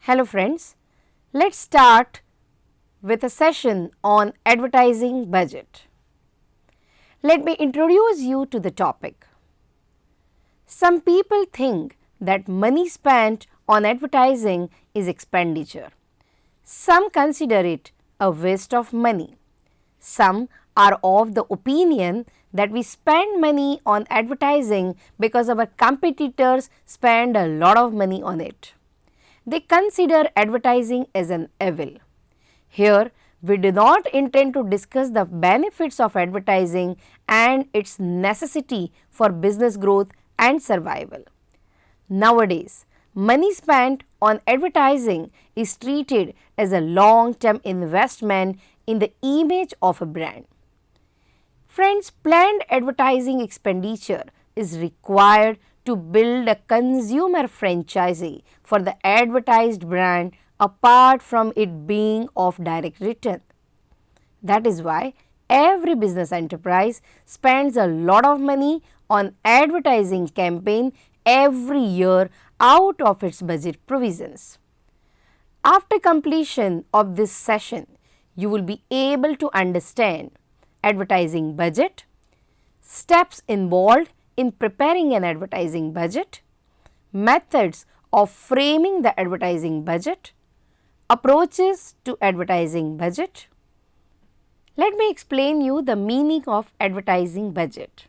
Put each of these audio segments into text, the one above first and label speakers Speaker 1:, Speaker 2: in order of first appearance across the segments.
Speaker 1: Hello friends, let's start with a session on advertising budget. Let me introduce you to the topic. Some people think that money spent on advertising is expenditure. Some consider it a waste of money. Some are of the opinion that we spend money on advertising because our competitors spend a lot of money on it. They consider advertising as an evil. Here, we do not intend to discuss the benefits of advertising and its necessity for business growth and survival. Nowadays, money spent on advertising is treated as a long-term investment in the image of a brand. Friends, planned advertising expenditure is required to build a consumer franchise for the advertised brand apart from it being of direct return. That is why every business enterprise spends a lot of money on advertising campaign every year out of its budget provisions. After completion of this session, you will be able to understand advertising budget, steps involved in preparing an advertising budget, methods of framing the advertising budget, approaches to advertising budget. Let me explain you the meaning of advertising budget.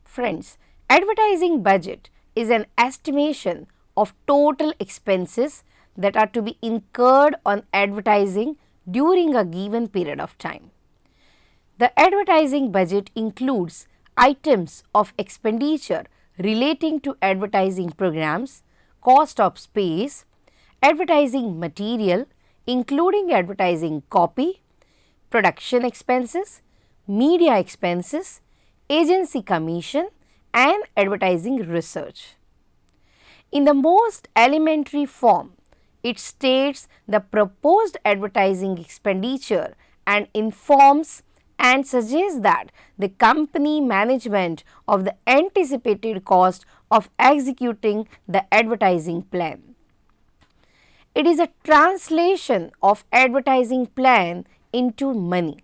Speaker 1: Friends, advertising budget is an estimation of total expenses that are to be incurred on advertising during a given period of time. The advertising budget includes items of expenditure relating to advertising programs, cost of space, advertising material including advertising copy, production expenses, media expenses, agency commission and advertising research. In the most elementary form, it states the proposed advertising expenditure and informs and suggests that the company management of the anticipated cost of executing the advertising plan. It is a translation of advertising plan into money.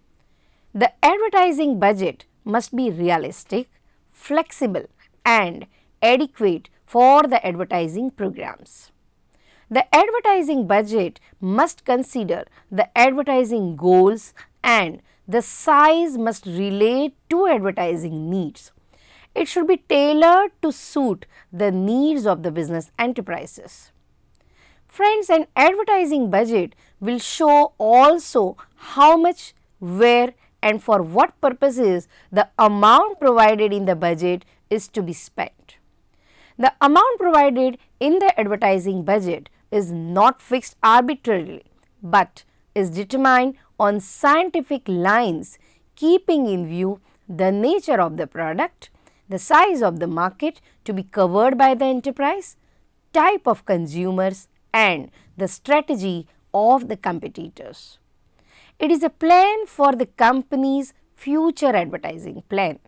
Speaker 1: The advertising budget must be realistic, flexible and adequate for the advertising programs. The advertising budget must consider the advertising goals and the size must relate to advertising needs. It should be tailored to suit the needs of the business enterprises. Friends, an advertising budget will show also how much, where and for what purposes the amount provided in the budget is to be spent. The amount provided in the advertising budget is not fixed arbitrarily, but is determined on scientific lines, keeping in view the nature of the product, the size of the market to be covered by the enterprise, type of consumers and the strategy of the competitors. It is a plan for the company's future advertising plan.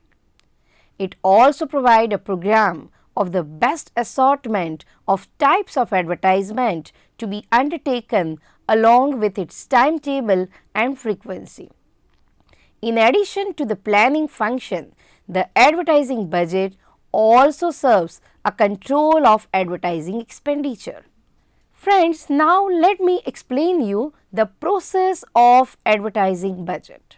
Speaker 1: It also provides a program of the best assortment of types of advertisement to be undertaken along with its timetable and frequency. In addition to the planning function, the advertising budget also serves a control of advertising expenditure. Friends, now let me explain you the process of advertising budget.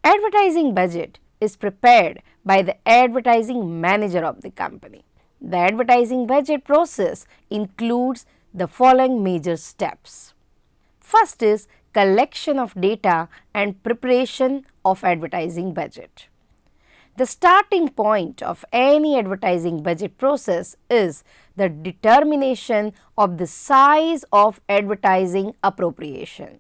Speaker 1: Advertising budget is prepared by the advertising manager of the company. The advertising budget process includes the following major steps. First is collection of data and preparation of advertising budget. The starting point of any advertising budget process is the determination of the size of advertising appropriation.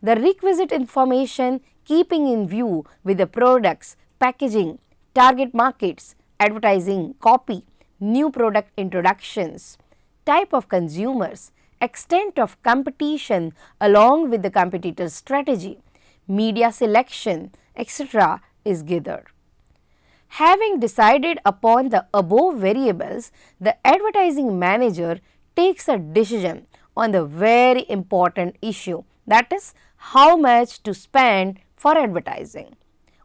Speaker 1: The requisite information keeping in view with the products, packaging, target markets, advertising copy, new product introductions, type of consumers, extent of competition along with the competitor's strategy, media selection, etc. is gathered. Having decided upon the above variables, the advertising manager takes a decision on the very important issue, that is, how much to spend for advertising.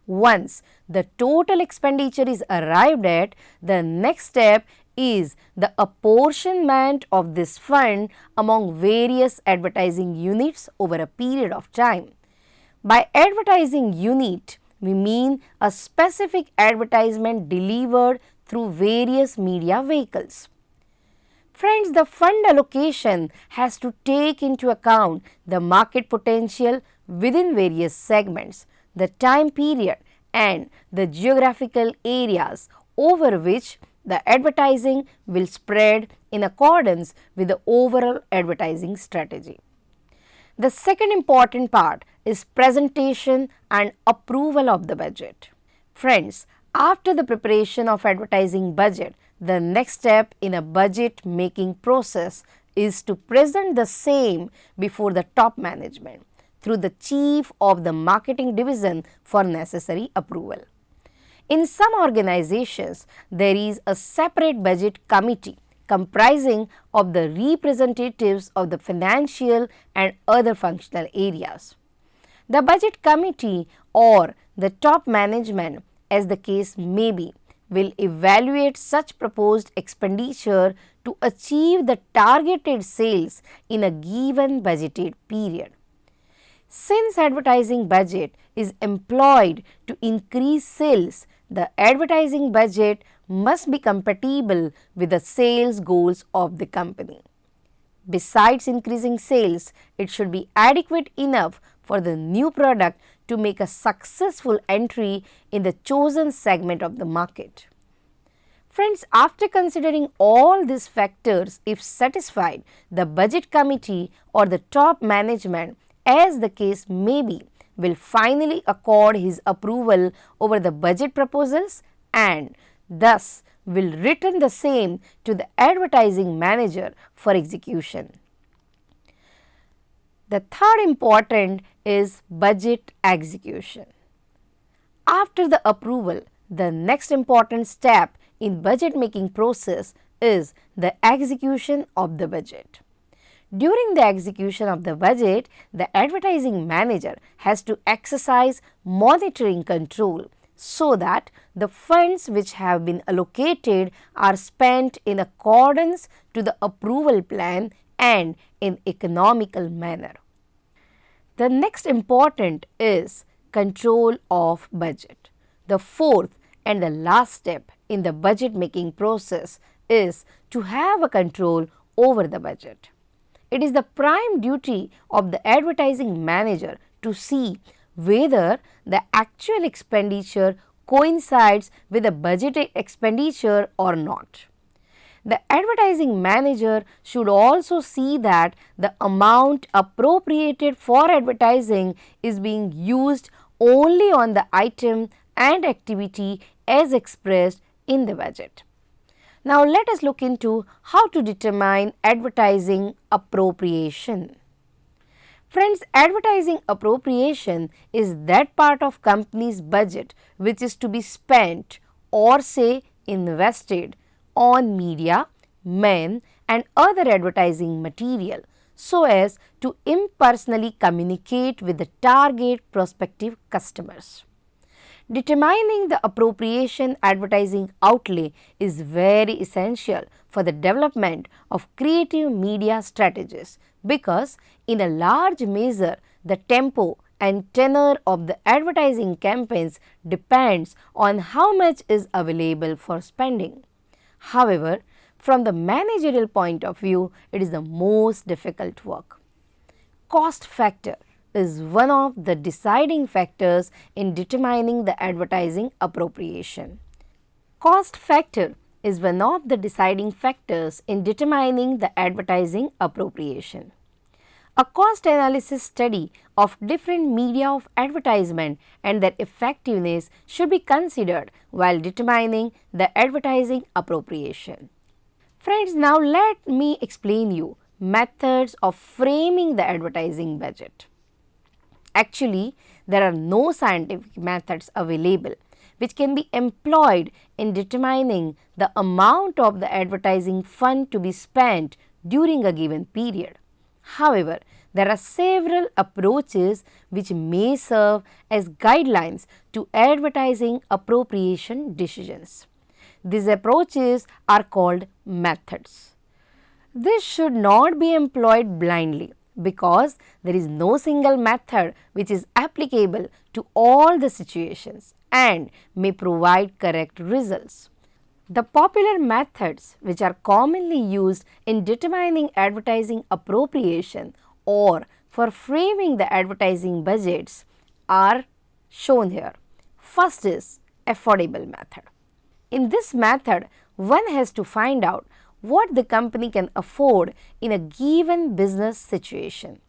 Speaker 1: Once the total expenditure is arrived at, the next step is the apportionment of this fund among various advertising units over a period of time. By advertising unit, we mean a specific advertisement delivered through various media vehicles. Friends, the fund allocation has to take into account the market potential within various segments, the time period and the geographical areas over which the advertising will spread in accordance with the overall advertising strategy. The second important part is presentation and approval of the budget. Friends, after the preparation of advertising budget, the next step in a budget making process is to present the same before the top management through the chief of the marketing division for necessary approval. In some organizations, there is a separate budget committee comprising of the representatives of the financial and other functional areas. The budget committee or the top management, as the case may be, will evaluate such proposed expenditure to achieve the targeted sales in a given budgeted period. Since advertising budget is employed to increase sales, the advertising budget must be compatible with the sales goals of the company. Besides increasing sales, it should be adequate enough for the new product to make a successful entry in the chosen segment of the market. Friends, after considering all these factors, if satisfied, the budget committee or the top management, as the case may be, will finally accord his approval over the budget proposals and thus will return the same to the advertising manager for execution. The third important is budget execution. After the approval, the next important step in budget making process is the execution of the budget. During the execution of the budget, the advertising manager has to exercise monitoring control so that the funds which have been allocated are spent in accordance to the approval plan and in economical manner. The next important is control of budget. The fourth and the last step in the budget making process is to have a control over the budget. It is the prime duty of the advertising manager to see whether the actual expenditure coincides with the budgeted expenditure or not. The advertising manager should also see that the amount appropriated for advertising is being used only on the item and activity as expressed in the budget. Now, let us look into how to determine advertising appropriation. Friends, advertising appropriation is that part of company's budget which is to be spent or say invested on media, men and other advertising material so as to impersonally communicate with the target prospective customers. Determining the appropriation advertising outlay is very essential for the development of creative media strategies because in a large measure the tempo and tenor of the advertising campaigns depends on how much is available for spending. However, from the managerial point of view, it is the most difficult work. Cost factor is one of the deciding factors in determining the advertising appropriation. Cost factor is one of the deciding factors in determining the advertising appropriation. A cost analysis study of different media of advertisement and their effectiveness should be considered while determining the advertising appropriation. Friends, now let me explain you methods of framing the advertising budget. Actually, there are no scientific methods available which can be employed in determining the amount of the advertising fund to be spent during a given period. However, there are several approaches which may serve as guidelines to advertising appropriation decisions. These approaches are called methods. This should not be employed blindly because there is no single method which is applicable to all the situations and may provide correct results. The popular methods which are commonly used in determining advertising appropriation or for framing the advertising budgets are shown here. First is affordable method. In this method, one has to find out what the company can afford in a given business situation,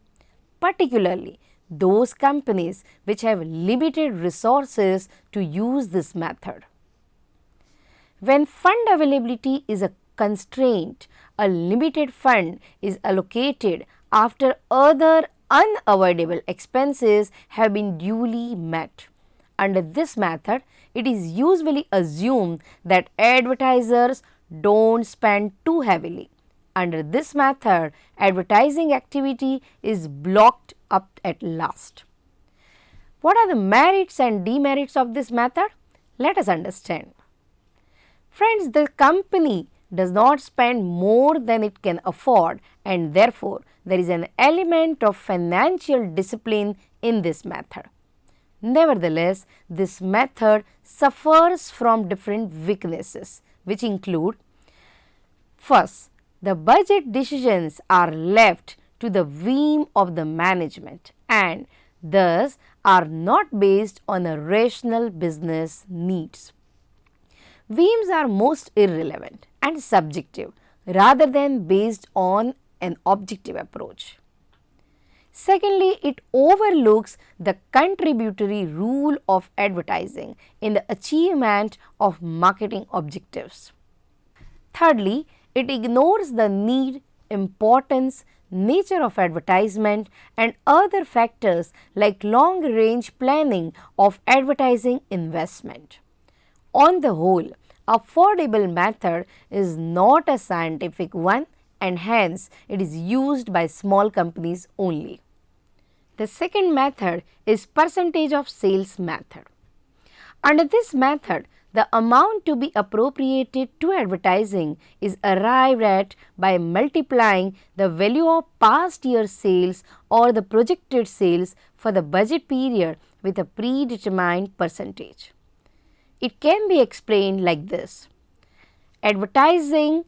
Speaker 1: particularly those companies which have limited resources to use this method. When fund availability is a constraint, a limited fund is allocated after other unavoidable expenses have been duly met. Under this method, it is usually assumed that advertisers don't spend too heavily. Under this method, advertising activity is blocked up at last. What are the merits and demerits of this method? Let us understand. Friends, the company does not spend more than it can afford, and therefore there is an element of financial discipline in this method. Nevertheless, this method suffers from different weaknesses, which include: first, the budget decisions are left to the whim of the management and thus are not based on a rational business needs. Whims are most irrelevant and subjective rather than based on an objective approach. Secondly, it overlooks the contributory role of advertising in the achievement of marketing objectives. Thirdly, it ignores the need, importance, nature of advertisement and other factors like long-range planning of advertising investment. On the whole, affordable method is not a scientific one and hence it is used by small companies only. The second method is percentage of sales method. Under this method, the amount to be appropriated to advertising is arrived at by multiplying the value of past year sales or the projected sales for the budget period with a predetermined percentage. It can be explained like this: advertising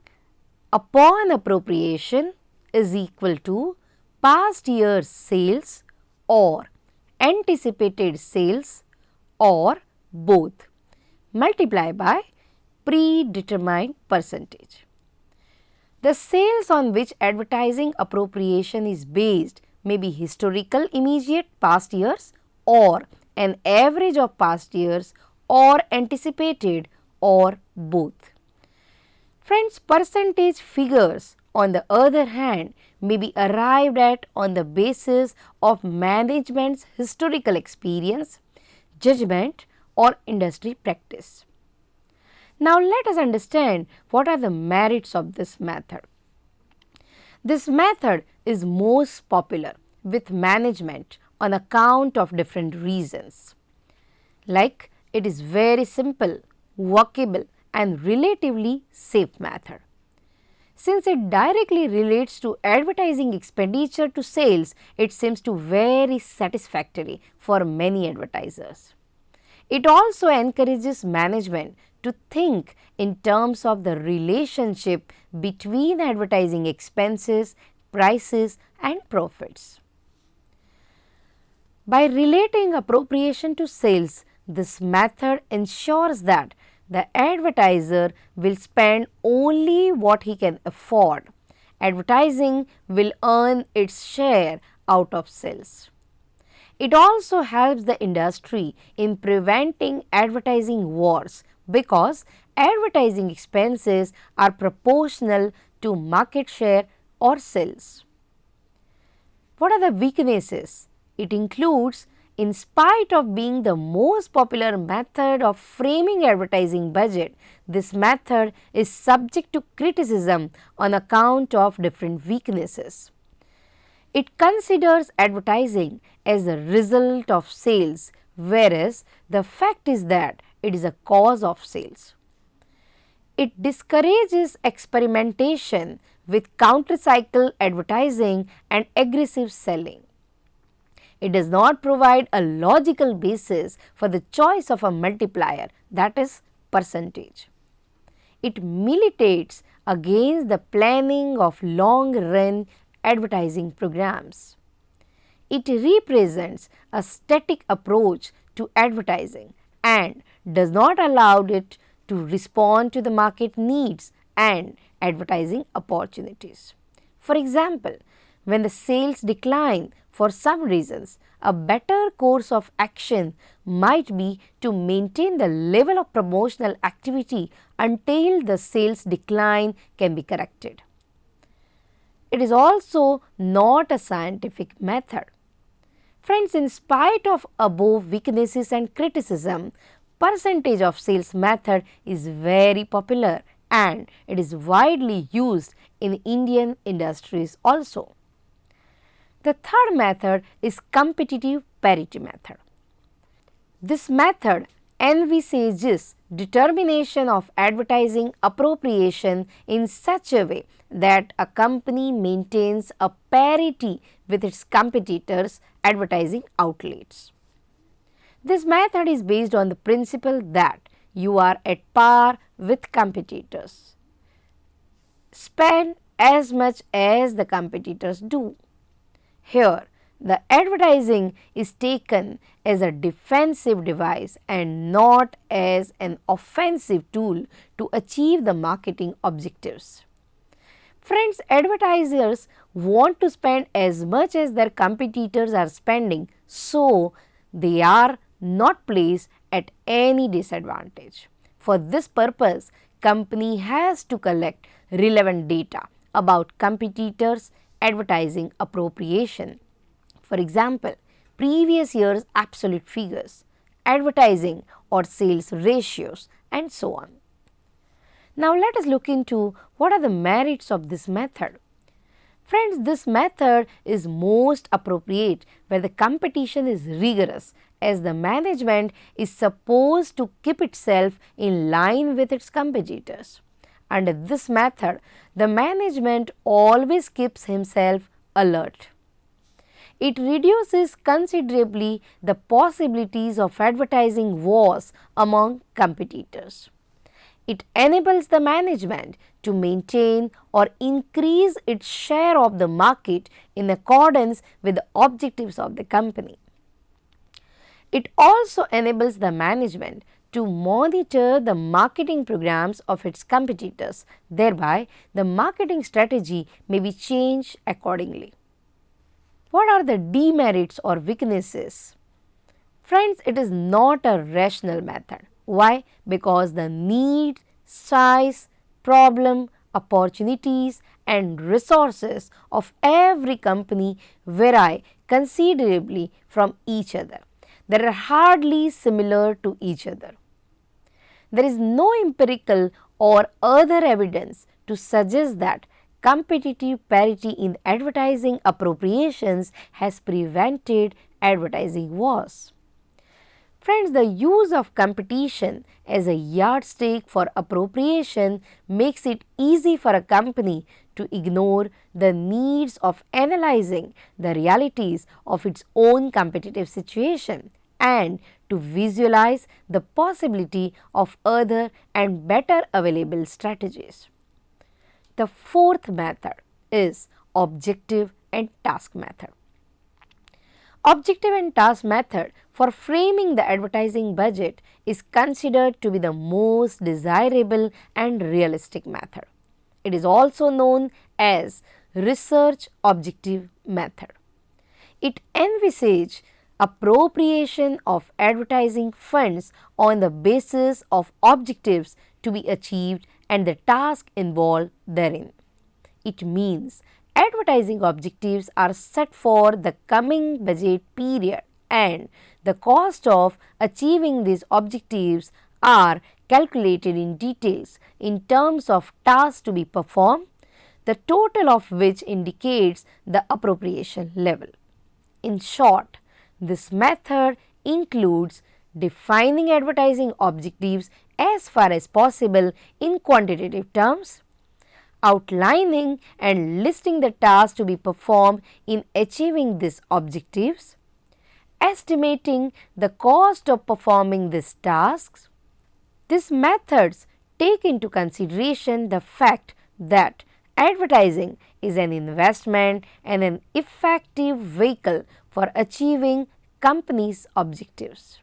Speaker 1: upon appropriation is equal to past year's sales or anticipated sales or both multiplied by predetermined percentage. The sales on which advertising appropriation is based may be historical immediate past years or an average of past years or anticipated or both. Friends, percentage figures on the other hand may be arrived at on the basis of management's historical experience, judgment or industry practice. Now let us understand what are the merits of this method. This method is most popular with management on account of different reasons. Like, it is very simple, workable and relatively safe method. Since it directly relates to advertising expenditure to sales, it seems to very satisfactory for many advertisers. It also encourages management to think in terms of the relationship between advertising expenses, prices and profits. By relating appropriation to sales, this method ensures that the advertiser will spend only what he can afford. Advertising will earn its share out of sales. It also helps the industry in preventing advertising wars because advertising expenses are proportional to market share or sales. What are the weaknesses? It includes, in spite of being the most popular method of framing advertising budget, this method is subject to criticism on account of different weaknesses. It considers advertising as a result of sales, whereas the fact is that it is a cause of sales. It discourages experimentation with counter-cycle advertising and aggressive selling. It does not provide a logical basis for the choice of a multiplier, that is percentage. It militates against the planning of long-run advertising programs. It represents a static approach to advertising and does not allow it to respond to the market needs and advertising opportunities. For example, when the sales decline for some reasons, a better course of action might be to maintain the level of promotional activity until the sales decline can be corrected. It is also not a scientific method. Friends, in spite of above weaknesses and criticism, percentage of sales method is very popular and it is widely used in Indian industries also. The third method is competitive parity method. This method envisages determination of advertising appropriation in such a way that a company maintains a parity with its competitors' advertising outlets. This method is based on the principle that you are at par with competitors. Spend as much as the competitors do. Here, the advertising is taken as a defensive device and not as an offensive tool to achieve the marketing objectives. Friends, advertisers want to spend as much as their competitors are spending, so they are not placed at any disadvantage. For this purpose, company has to collect relevant data about competitors' advertising appropriation. For example, previous year's absolute figures, advertising or sales ratios, and so on. Now, let us look into what are the merits of this method. Friends, this method is most appropriate where the competition is rigorous, as the management is supposed to keep itself in line with its competitors. Under this method, the management always keeps himself alert. It reduces considerably the possibilities of advertising wars among competitors. It enables the management to maintain or increase its share of the market in accordance with the objectives of the company. It also enables the management to monitor the marketing programs of its competitors. Thereby, the marketing strategy may be changed accordingly. What are the demerits or weaknesses? Friends, it is not a rational method. Why? Because the need, size, problem, opportunities and resources of every company vary considerably from each other. They are hardly similar to each other. There is no empirical or other evidence to suggest that competitive parity in advertising appropriations has prevented advertising wars. Friends, the use of competition as a yardstick for appropriation makes it easy for a company to ignore the needs of analyzing the realities of its own competitive situation and to visualize the possibility of other and better available strategies. The fourth method is objective and task method. Objective and task method for framing the advertising budget is considered to be the most desirable and realistic method. It is also known as research objective method. It envisages appropriation of advertising funds on the basis of objectives to be achieved and the task involved therein. It means advertising objectives are set for the coming budget period and the cost of achieving these objectives are calculated in details in terms of tasks to be performed, the total of which indicates the appropriation level. In short, this method includes defining advertising objectives as far as possible in quantitative terms, outlining and listing the tasks to be performed in achieving these objectives, estimating the cost of performing these tasks. These methods take into consideration the fact that advertising is an investment and an effective vehicle for achieving companies' objectives.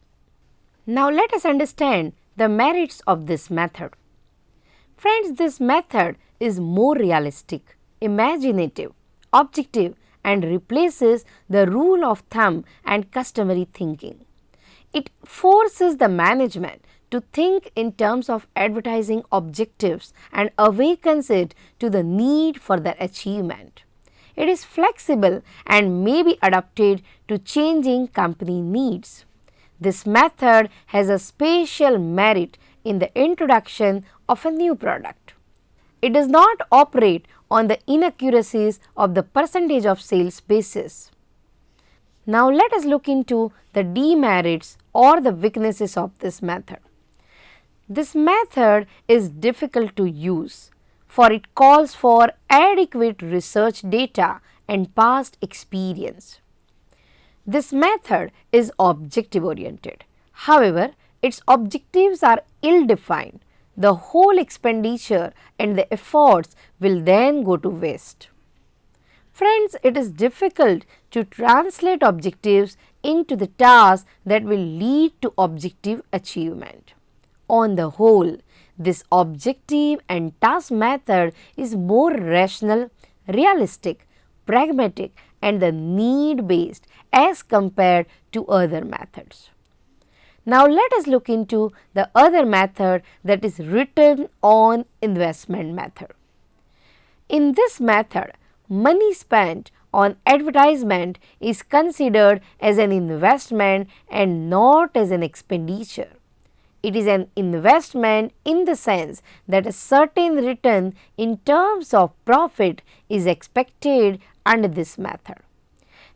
Speaker 1: Now, let us understand the merits of this method. Friends, this method is more realistic, imaginative, objective, and replaces the rule of thumb and customary thinking. It forces the management to think in terms of advertising objectives and awakens it to the need for their achievement. It is flexible and may be adapted to changing company needs. This method has a special merit in the introduction of a new product. It does not operate on the inaccuracies of the percentage of sales basis. Now, let us look into the demerits or the weaknesses of this method. This method is difficult to use, for it calls for adequate research data and past experience. This method is objective oriented. However, its objectives are ill defined. The whole expenditure and the efforts will then go to waste. Friends, it is difficult to translate objectives into the tasks that will lead to objective achievement. On the whole, this objective and task method is more rational, realistic, pragmatic, and the need based as compared to other methods. Now, let us look into the other method, that is return on investment method. In this method, money spent on advertisement is considered as an investment and not as an expenditure. It is an investment in the sense that a certain return in terms of profit is expected under this method.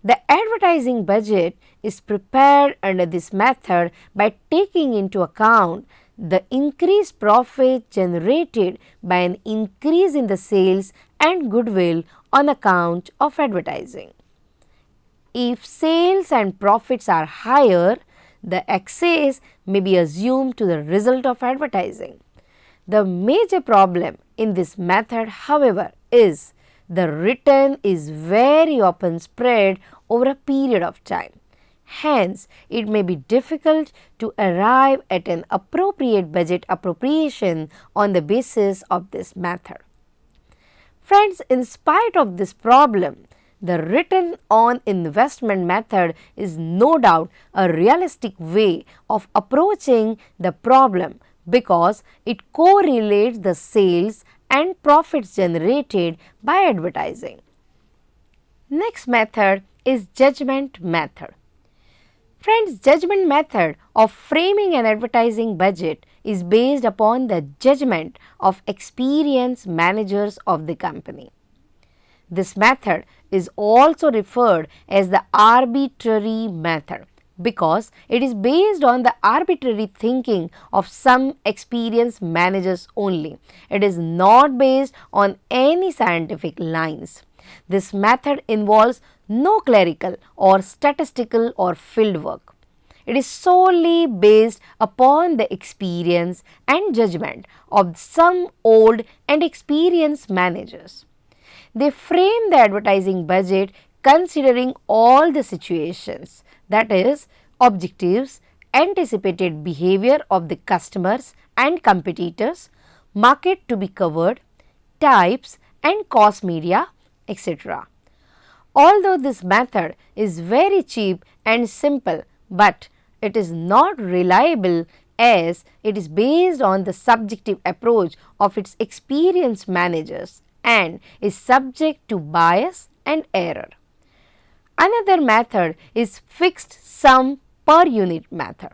Speaker 1: The advertising budget is prepared under this method by taking into account the increased profit generated by an increase in the sales and goodwill on account of advertising. If sales and profits are higher, the excess may be assumed to the result of advertising. The major problem in this method, however, is the return is very often spread over a period of time. Hence, it may be difficult to arrive at an appropriate budget appropriation on the basis of this method. Friends, in spite of this problem, the return on investment method is no doubt a realistic way of approaching the problem because it correlates the sales and profits generated by advertising. Next method is judgment method. Friends, judgment method of framing an advertising budget is based upon the judgment of experienced managers of the company. This method is also referred as the arbitrary method because it is based on the arbitrary thinking of some experienced managers only. It is not based on any scientific lines. This method involves no clerical or statistical or field work. It is solely based upon the experience and judgment of some old and experienced managers. They frame the advertising budget considering all the situations, that is, objectives, anticipated behavior of the customers and competitors, market to be covered, types and cost media, etc. Although this method is very cheap and simple, but it is not reliable as it is based on the subjective approach of its experienced managers and is subject to bias and error. Another method is fixed sum per unit method.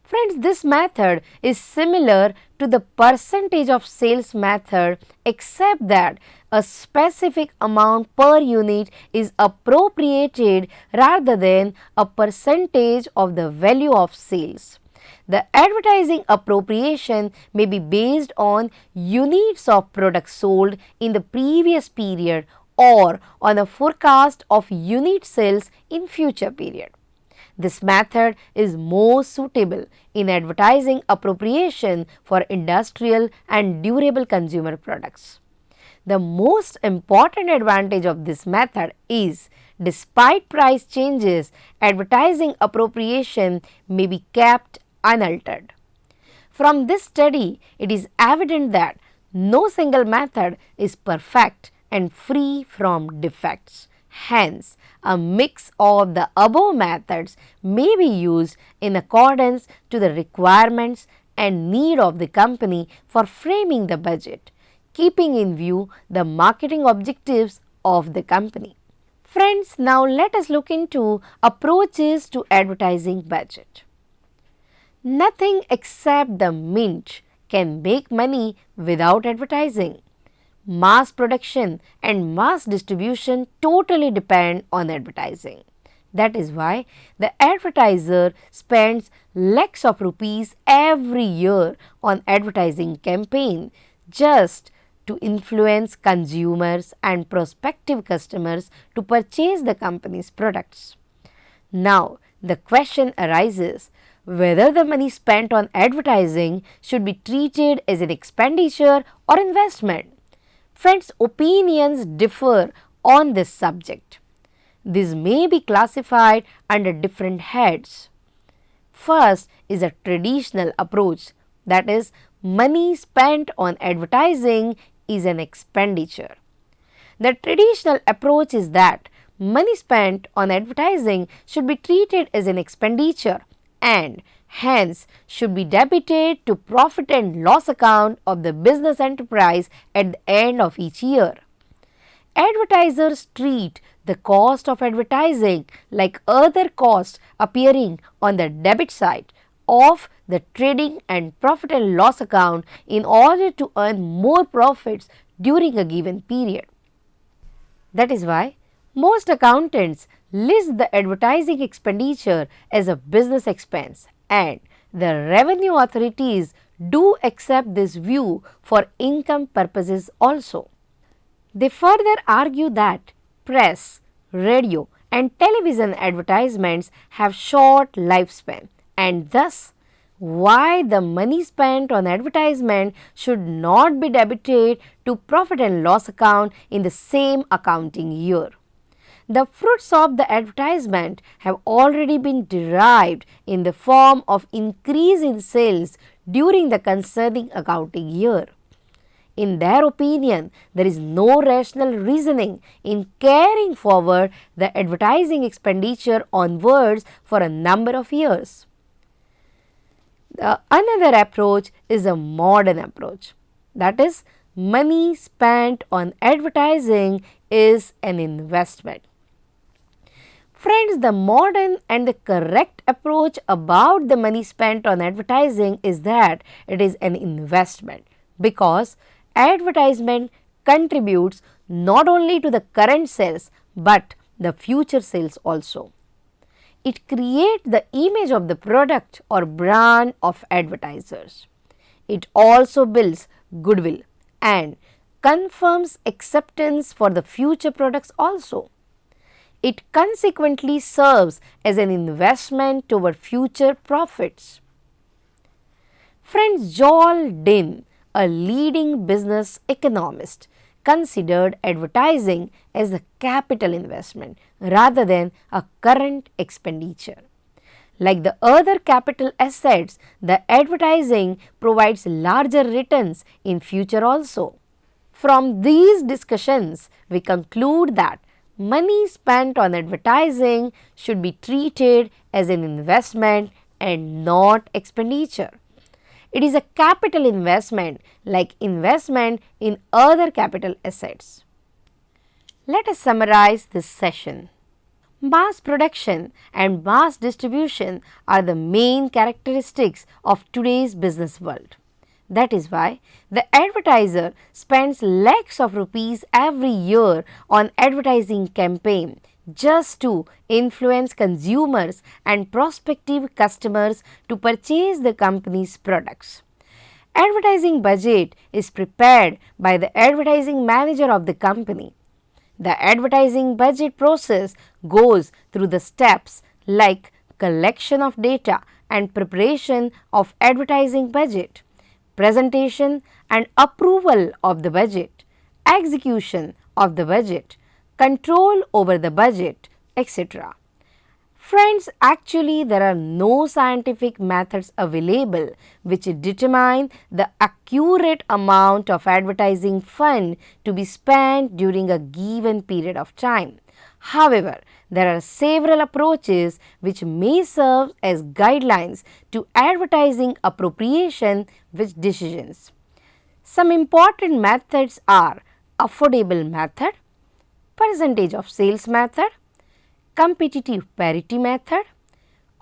Speaker 1: Friends, this method is similar to the percentage of sales method, except that a specific amount per unit is appropriated rather than a percentage of the value of sales. The advertising appropriation may be based on units of products sold in the previous period or on a forecast of unit sales in future period. This method is more suitable in advertising appropriation for industrial and durable consumer products. The most important advantage of this method is, despite price changes, advertising appropriation may be kept unaltered. From this study, it is evident that no single method is perfect and free from defects. Hence, a mix of the above methods may be used in accordance to the requirements and need of the company for framing the budget, keeping in view the marketing objectives of the company. Friends, now let us look into approaches to advertising budget. Nothing except the mint can make money without advertising. Mass production and mass distribution totally depend on advertising. That is why the advertiser spends lakhs of rupees every year on advertising campaign just to influence consumers and prospective customers to purchase the company's products. Now, the question arises whether the money spent on advertising should be treated as an expenditure or investment. Friends, opinions differ on this subject. These may be classified under different heads. First is a traditional approach, that is, money spent on advertising is an expenditure. The traditional approach is that money spent on advertising should be treated as an expenditure and hence should be debited to profit and loss account of the business enterprise at the end of each year. Advertisers treat the cost of advertising like other costs appearing on the debit side of the trading and profit and loss account in order to earn more profits during a given period. That is why most accountants list the advertising expenditure as a business expense, and the revenue authorities do accept this view for income purposes also. They further argue that press, radio and television advertisements have short lifespan, and thus why the money spent on advertisement should not be debited to profit and loss account in the same accounting year. The fruits of the advertisement have already been derived in the form of increase in sales during the concerning accounting year. In their opinion, there is no rational reasoning in carrying forward the advertising expenditure onwards for a number of years. Another approach is a modern approach, that is, money spent on advertising is an investment. Friends, the modern and the correct approach about the money spent on advertising is that it is an investment, because advertisement contributes not only to the current sales but the future sales also. It creates the image of the product or brand of advertisers. It also builds goodwill and confirms acceptance for the future products also. It consequently serves as an investment toward future profits. Friends, Joel Din, a leading business economist, considered advertising as a capital investment rather than a current expenditure. Like the other capital assets, the advertising provides larger returns in future also. From these discussions, we conclude that money spent on advertising should be treated as an investment and not expenditure. It is a capital investment like investment in other capital assets. Let us summarize this session. Mass production and mass distribution are the main characteristics of today's business world. That is why the advertiser spends lakhs of rupees every year on advertising campaign just to influence consumers and prospective customers to purchase the company's products. Advertising budget is prepared by the advertising manager of the company. The advertising budget process goes through the steps like collection of data and preparation of advertising budget, presentation and approval of the budget, execution of the budget, control over the budget, etc. Friends, actually there are no scientific methods available which determine the accurate amount of advertising fund to be spent during a given period of time. However, there are several approaches which may serve as guidelines to advertising appropriation with decisions. Some important methods are affordable method, percentage of sales method, competitive parity method,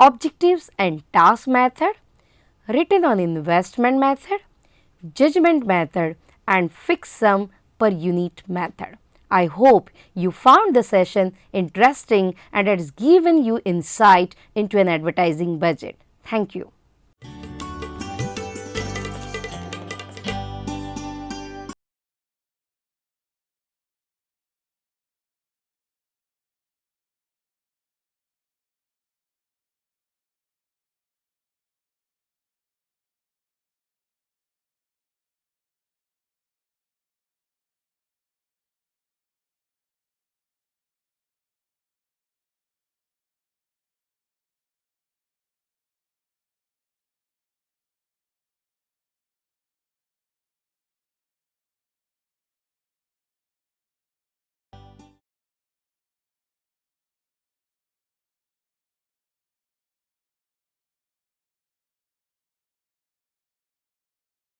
Speaker 1: objectives and task method, return on investment method, judgment method and fixed sum per unit method. I hope you found the session interesting and it has given you insight into an advertising budget. Thank you.